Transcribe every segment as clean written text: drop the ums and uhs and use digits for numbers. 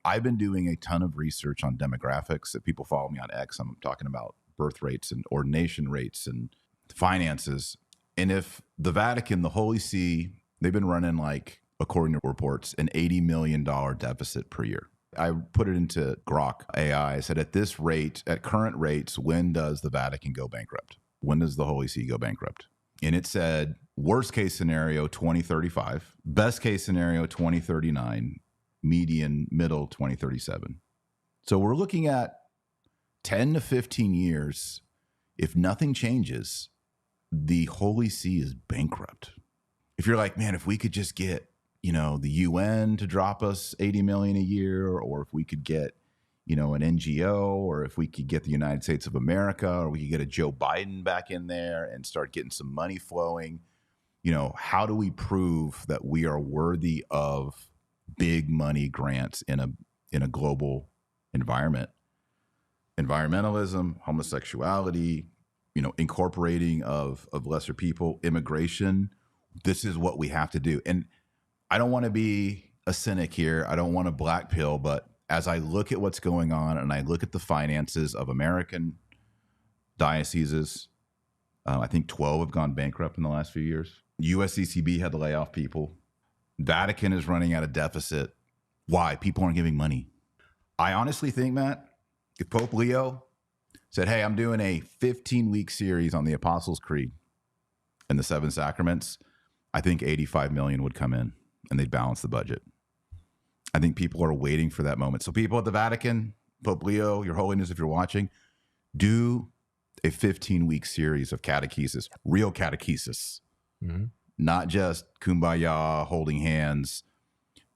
I've been doing a ton of research on demographics. If people follow me on X, I'm talking about birth rates and ordination rates and finances. And if the Vatican, the Holy See, they've been running, like, according to reports, an $80 million deficit per year. I put it into Grok AI. I said, at this rate, at current rates, when does the Vatican go bankrupt? When does the Holy See go bankrupt? And it said, worst case scenario, 2035. Best case scenario, 2039. Median, middle, 2037. So we're looking at 10 to 15 years. If nothing changes, the Holy See is bankrupt. If you're like, man, if we could just get, the UN to drop us 80 million a year, or if we could get, an NGO, or if we could get the United States of America, or we could get a Joe Biden back in there and start getting some money flowing, how do we prove that we are worthy of big money grants in a global environment? Environmentalism, homosexuality, incorporating of lesser people, immigration. This is what we have to do. And I don't want to be a cynic here. I don't want to black pill, but as I look at what's going on and I look at the finances of American dioceses, I think 12 have gone bankrupt in the last few years. USCCB had to lay off people. Vatican is running at a deficit. Why? People aren't giving money. I honestly think, Matt, if Pope Leo said, hey, I'm doing a 15-week series on the Apostles' Creed and the seven sacraments, I think 85 million would come in and they'd balance the budget. I think people are waiting for that moment. So people at the Vatican, Pope Leo, Your Holiness, if you're watching, do a 15-week series of catechesis, real catechesis, not just kumbaya, holding hands.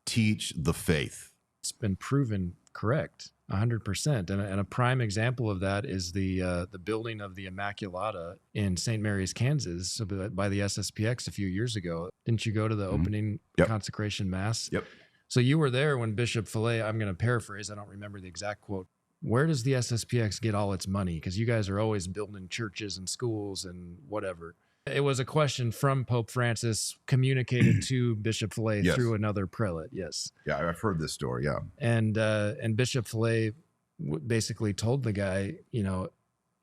Teach the faith. It's been proven correct, 100%. And a prime example of that is the building of the Immaculata in St. Mary's, Kansas, by the SSPX a few years ago. Didn't you go to the opening consecration mass? Yep. So you were there when Bishop Fillet, I'm going to paraphrase, I don't remember the exact quote. Where does the SSPX get all its money? Because you guys are always building churches and schools and whatever. It was a question from Pope Francis communicated to Bishop Fillet through another prelate. Yes. Yeah, I've heard this story. Yeah. And Bishop Fillet basically told the guy,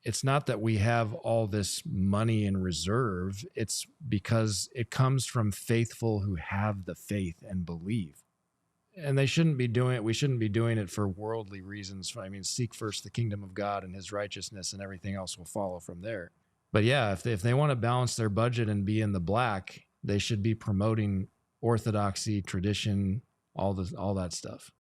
it's not that we have all this money in reserve. It's because it comes from faithful who have the faith and believe. And they shouldn't be doing it. We shouldn't be doing it for worldly reasons. Seek first the kingdom of God and his righteousness, and everything else will follow from there. But yeah, if they want to balance their budget and be in the black, they should be promoting orthodoxy, tradition, all that stuff.